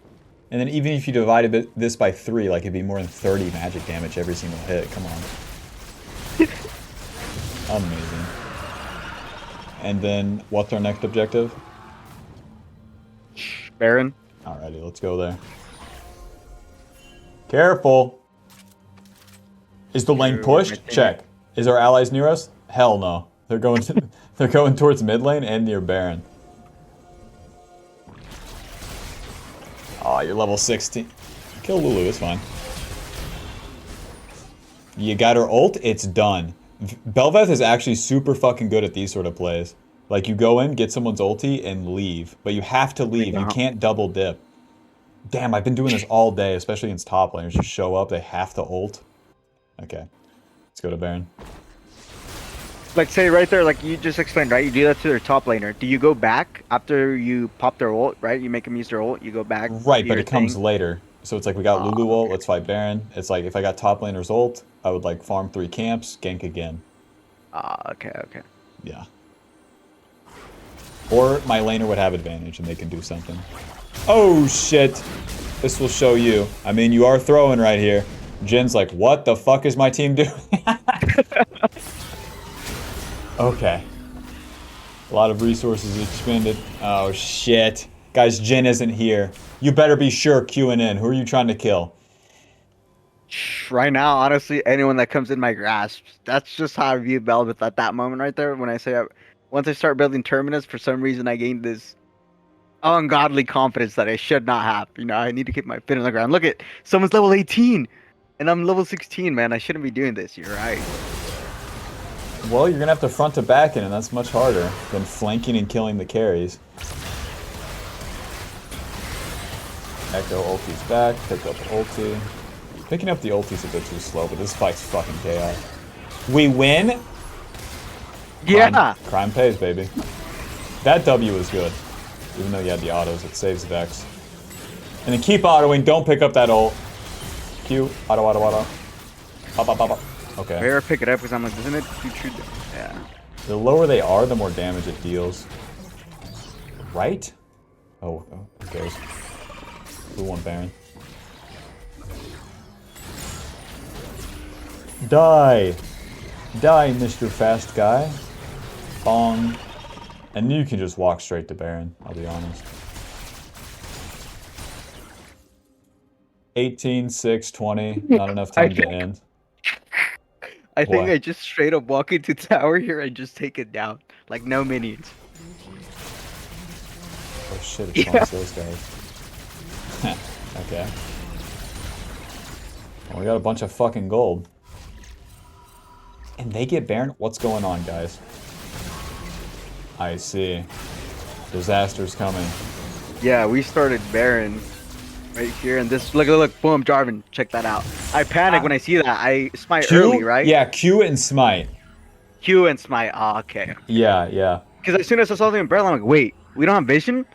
And then even if you divided this by 3, like it'd be more than 30 magic damage every single hit. Come on. Amazing. And then, what's our next objective? Baron. Alrighty, let's go there. Careful! Is the lane pushed? Check. Is our allies near us? Hell no. They're going they're going towards mid lane and near Baron. Aw, you're level 16. Kill Lulu, it's fine. You got her ult, it's done. BEL'VETH is actually super fucking good at these sort of plays. Like, you go in, get someone's ulti, and leave. But you have to leave. You can't double dip. Damn, I've been doing this all day, especially against top laners. Just show up, they have to ult. Okay. Let's go to Baron. Like, say right there, like you just explained, right? You do that to their top laner. Do you go back after you pop their ult, right? You make them use their ult, you go back. Right, but it comes later. So it's like, we got Lulu ult, okay. let's fight Baron. It's like, if I got top laner's ult, I would like farm 3 camps, gank again. Okay. Yeah. Or my laner would have advantage and they can do something. Oh shit! This will show you. I mean, you are throwing right here. Jin's like, what the fuck is my team doing? Okay. A lot of resources expended. Oh shit. Guys, Jin isn't here. You better be sure queuing in. Who are you trying to kill? Right now, honestly, anyone that comes in my grasp, that's just how I view BEL'VETH at that moment right there. When I say, once I start building Terminus, for some reason I gained this ungodly confidence that I should not have. You know, I need to keep my feet on the ground. Look at, someone's level 18, and I'm level 16, man. I shouldn't be doing this. You're right. Well, you're gonna have to front to back in, and that's much harder than flanking and killing the carries. Echo ulti's back, pick up ulti. Picking up the ulti's a bit too slow, but this fight's fucking chaos. We win? Yeah. Crime pays, baby. That W is good. Even though you had the autos, it saves Vex. And then keep autoing, don't pick up that ult. Q, auto. Pop. Okay. Better pick it up because I'm like, isn't it too true? Yeah. The lower they are, the more damage it deals. Right? Oh, who cares? Who won Baron? Die! Die, Mr. Fast Guy. Bong. And you can just walk straight to Baron, I'll be honest. 18, 6, 20. Not enough time to end. I think What? I just straight up walk into tower here and just take it down. Like, no minions. Oh shit, it's one of those guys. Okay. Well, we got a bunch of fucking gold. And they get Baron? What's going on, guys? I see. Disaster's coming. Yeah, we started Baron right here, and this, look, boom, Jarvan, check that out. I panic when I see that. I smite Q? early, right? Yeah, Q and smite. Q and smite, okay. Yeah. Because as soon as I saw the umbrella, I'm like, wait, we don't have vision?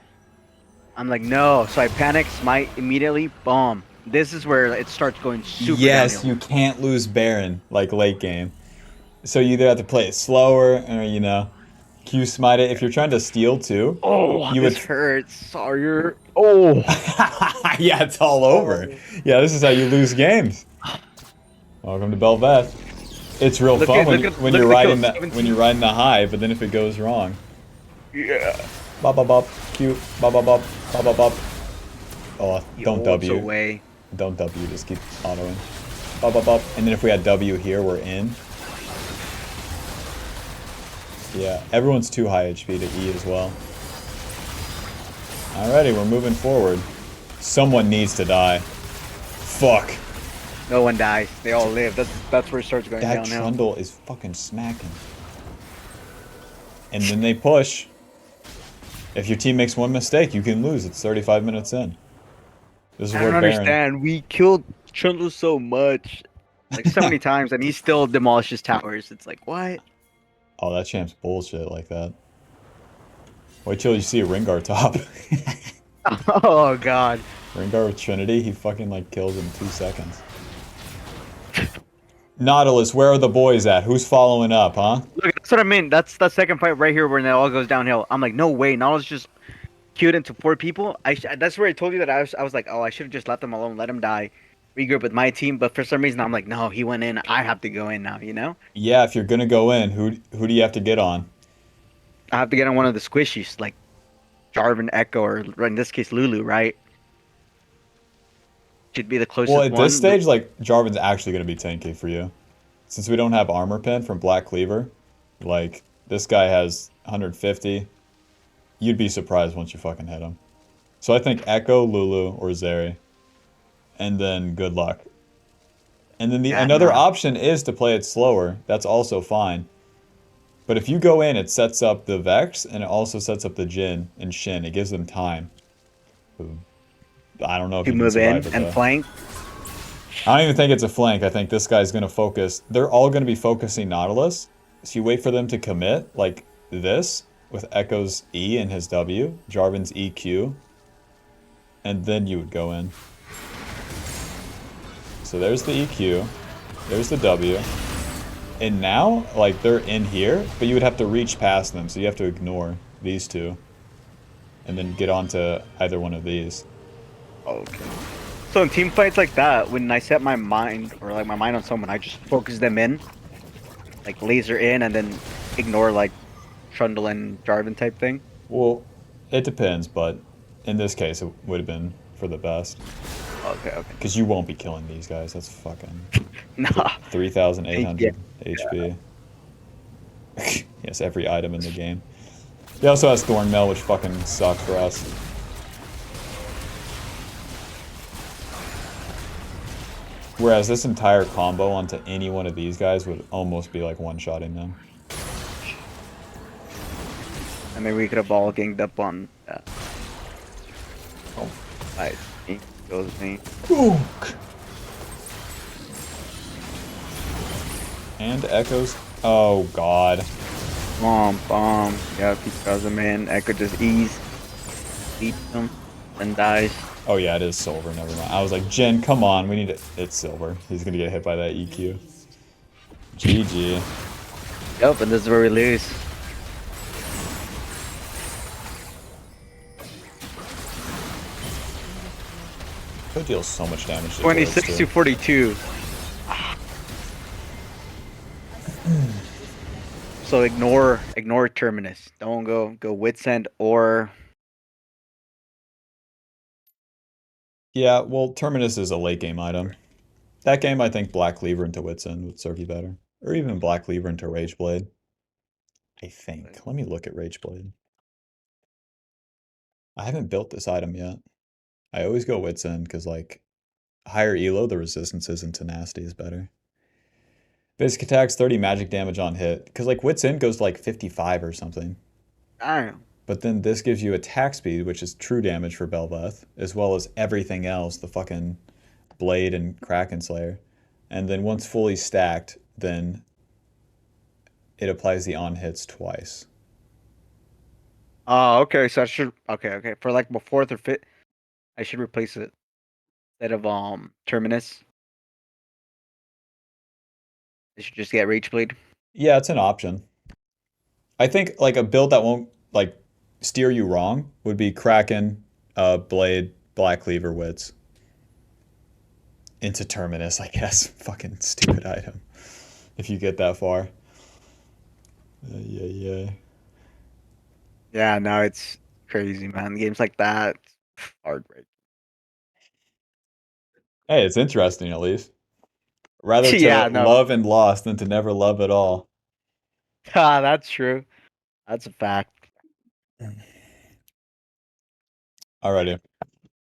I'm like, no. So I panic, smite immediately, boom. This is where it starts going super Yes, downhill. you can't lose Baron like late game. So you either have to play it slower or Q smite it. If you're trying to steal too, Oh, you would. this hurts. Sorry. Oh. Yeah, it's all over. Oh. Yeah, this is how you lose games. Welcome to BEL'VETH. It's real Look fun at when look you at when look you're at the riding kills. when you're 17. riding the high, but then if it goes wrong, Yeah. bop bop bop, Q, bop bop bop, bop bop bop. Oh, He don't ults W, away. don't W, just keep autoing. Bop bop bop, and then if we had W here, we're in. Yeah, everyone's too high HP to E as well. Alrighty, we're moving forward. Someone needs to die. Fuck. No one dies. They all live. That's where it starts going That downhill. Trundle is fucking smacking. And then they push. If your team makes one mistake, you can lose. It's 35 minutes in. This is I where don't Baron... understand. We killed Trundle so much, like so many times, and he still demolishes towers. It's like what? Oh, that champ's bullshit like that. Wait till you see a Rengar top. Oh God. Rengar with Trinity, he fucking like kills in 2 seconds. Nautilus, where are the boys at? Who's following up, huh? Look, that's what I mean. That's the second fight right here when it all goes downhill. I'm like, no way. Nautilus just queued into 4 people. That's where I told you that I was like, oh, I should have just left him alone, let him die, regroup with my team. But for some reason, I'm like, no, he went in. I have to go in now. Yeah, if you're gonna go in, who do you have to get on? I have to get on one of the squishies, like Jarvan, Echo, or in this case, Lulu. Right? Should be the Well, closest at this one. stage, like, Jarvan's actually gonna be tanky for you. Since we don't have armor pen from Black Cleaver, like, this guy has 150. You'd be surprised once you fucking hit him. So I think Echo, Lulu, or Zeri. And then good luck. And then Yeah, another nah. option is to play it slower. That's also fine. But if you go in, it sets up the Vex, and it also sets up the Jin and Shin. It gives them time. Ooh. I don't know if To you can move survive in it, and though. flank. I don't even think it's a flank. I think this guy's going to focus. They're all going to be focusing Nautilus. So you wait for them to commit, like this, with Echo's E and his W, Jarvan's EQ, and then you would go in. So there's the EQ, there's the W, and now, like, they're in here, but you would have to reach past them, so you have to ignore these two, and then get onto either one of these. Okay. So in team fights like that, when I set my mind or like my mind on someone, I just focus them in, like laser in, and then ignore like Trundle and Jarvan type thing. Well, it depends, but in this case, it would have been for the best. Okay, okay. Because you won't be killing these guys. That's fucking Nah. 3,800 Yeah. HP. Yes, every item in the game. He also has Thornmail, which fucking sucks for us. Whereas this entire combo onto any one of these guys would almost be like one-shotting them. I mean, we could have all ganged up on that. Oh, nice. He goes me. And Echoes. Oh, God. Bomb. Yeah, if he throws him in, Echo just eats him, and dies. Oh, yeah, it is silver. Never mind. I was like, Jen, come on. We need it. It's silver. He's going to get hit by that EQ. GG. Yep, and this is where we lose. It deals so much damage to 26 turrets, to too. 42. So ignore Terminus. Don't go Wits End or Yeah, well, Terminus is a late game item. That game, I think Black Cleaver into Whitsun would serve you better. Or even Black Cleaver into Rageblade. I think. Let me look at Rageblade. I haven't built this item yet. I always go Whitsun because, like, higher elo, the resistance isn't to nasty is better. Basic attacks, 30 magic damage on hit. Because, like, Wits End goes to, like, 55 or something. I don't know. But then this gives you attack speed, which is true damage for BEL'VETH, as well as everything else, the fucking Blade and Kraken Slayer. And then once fully stacked, then it applies the on hits twice. Oh, okay. So I should okay. For like my fourth or fifth, I should replace it. instead of Terminus. They should just get Rage Blade. Yeah, it's an option. I think like a build that won't like steer you wrong would be Kraken, Blade, Black Cleaver, Wits into Terminus, I guess. Fucking stupid item. If you get that far. Yeah. Yeah, no, it's crazy, man. Games like that, heartbreak. Hey, it's interesting at least. Rather to Yeah, no, love and lost than to never love at all. that's true. That's a fact. Alrighty.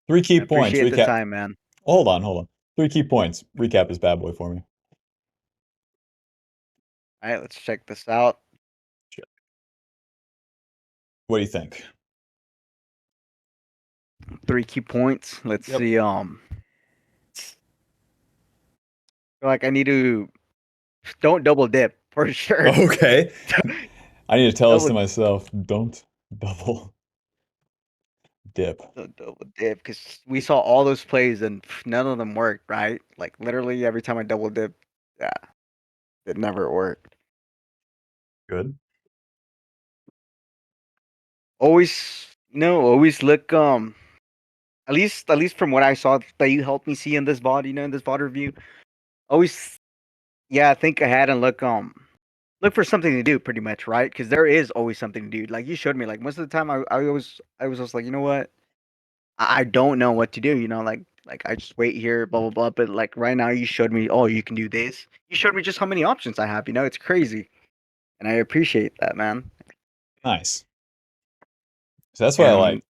Three key I points. appreciate the Recap. time, man. Hold on. Three key points. Recap this bad boy for me. All right, let's check this out. What do you think? Three key points. Let's Yep. see. Feel like I need to don't double dip for sure. Okay. I need to tell this to double myself. Don't double dip. double dip because we saw all those plays and none of them worked. Right? Like literally every time I double dip, yeah, it never worked. Good. Always, always look at least from what I saw that you helped me see in this VOD, in this VOD review. Always, yeah, think ahead and look for something to do, pretty much, right? Because there is always something to do. Like you showed me, like most of the time, I was just like, you know what, I don't know what to do. Like I just wait here, blah blah blah. But like right now, you showed me, oh, you can do this. You showed me just how many options I have. It's crazy, and I appreciate that, man. Nice. So that's what I And like.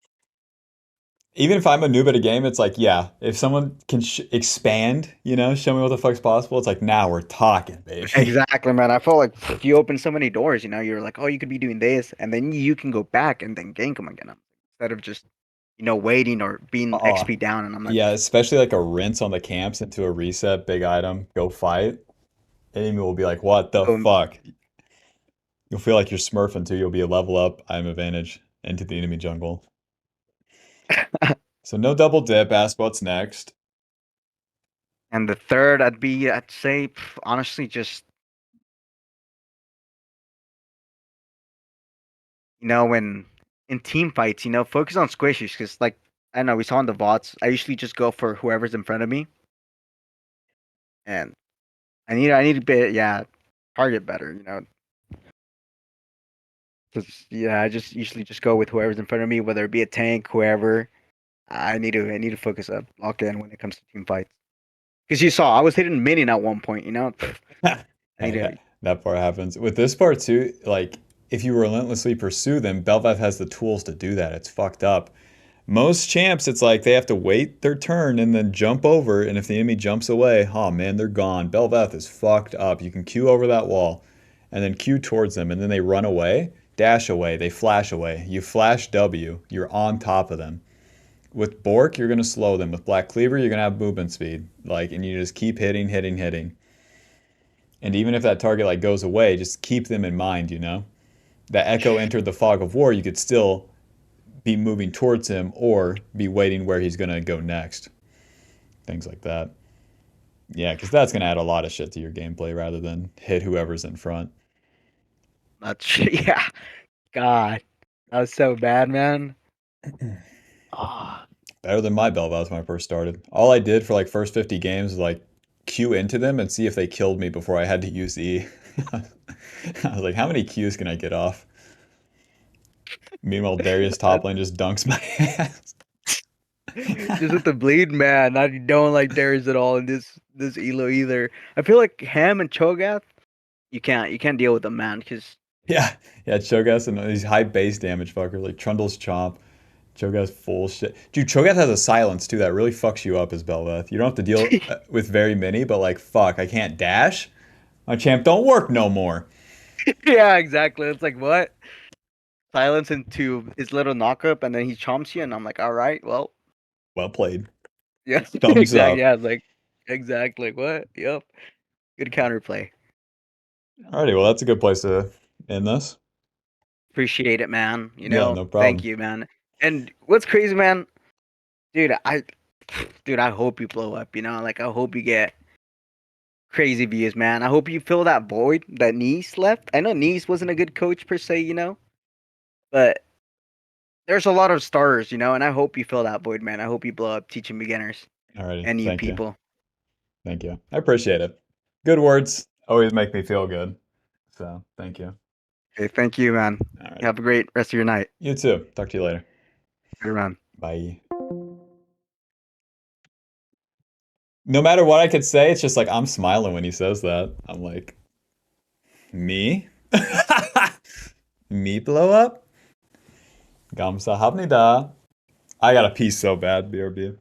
Even if I'm a noob at a game, it's like, yeah, if someone can expand, show me what the fuck's possible, it's like, now we're talking, baby. exactly, man. I felt like you open so many doors. You're like, oh, you could be doing this, and then you can go back and then gank them again instead of just, waiting or being Oh, XP down. And I'm like, yeah, especially like a rinse on the camps into a reset, big item, go fight. Enemy will be like, what the boom. fuck? You'll feel like you're smurfing too. You'll be a level up, item advantage into the enemy jungle. So no double dip, ask what's next. And the third, I'd say, honestly, just when in team fights, focus on squishies because, like, I don't know, we saw in the VODs. I usually just go for whoever's in front of me, and I need to be, yeah, target better. Just, yeah, I just usually just go with whoever's in front of me, whether it be a tank, whoever. I need to focus up, lock in when it comes to team fights. Because you saw I was hitting minion at one point. I need Hey, to. that part happens. With this part too, like if you relentlessly pursue them, BEL'VETH has the tools to do that. It's fucked up. Most champs, it's like they have to wait their turn and then jump over, and if the enemy jumps away, oh man, they're gone. BEL'VETH is fucked up. You can Q over that wall and then Q towards them, and then they run away, dash away, they flash away. You flash W, you're on top of them. With Bork, you're gonna slow them. With Black Cleaver, you're gonna have movement speed. And you just keep hitting. And even if that target goes away, just keep them in mind. That Echo entered the fog of war, you could still be moving towards him or be waiting where he's gonna go next. Things like that. Yeah, because that's gonna add a lot of shit to your gameplay rather than hit whoever's in front. That's yeah. God, that was so bad, man. Ah, Better than my Bel'Veths when I first started. All I did for first 50 games was Q into them and see if they killed me before I had to use E. I was like, how many Qs can I get off? Meanwhile, Darius top that, lane just dunks my ass. just with the bleed, man. I don't like Darius at all in this elo either. I feel like Ham and Cho'Gath, you can't deal with them, man. Because Yeah, yeah, Cho'Gath and these high base damage fuckers like Trundle's Chomp. Cho'Gath's full shit. Dude, Cho'Gath has a silence too that really fucks you up as Bel'Veth. You don't have to deal with very many, but fuck, I can't dash? My champ don't work no more. yeah, exactly. It's like what silence into his little knockup, and then he chomps you, and I'm like, all right, well, Well played. yeah, Thumbs exactly. up. Yeah, it's like exactly what? Yep, good counterplay. Alrighty, well that's a good place to end this. Appreciate it, man. Yeah, no Thank problem. you, man. And what's crazy, man, dude, I dude, I hope you blow up. You know, like I hope you get crazy views, man. I hope you fill that void that Nice left. I know Nice wasn't a good coach per se, you know, but there's a lot of stars, you know, and I hope you fill that void, man. I hope you blow up teaching beginners Alrighty, and new thank you. people. Thank you. I appreciate it. Good words always make me feel good. So, thank you. Okay, thank you, man. Alrighty. Have a great rest of your night. You too. Talk to you later. Good around. Bye. No matter what I could say, it's just like I'm smiling when he says that. I'm like, me? Me blow up? 감사합니다. I got a piece so bad, BRB.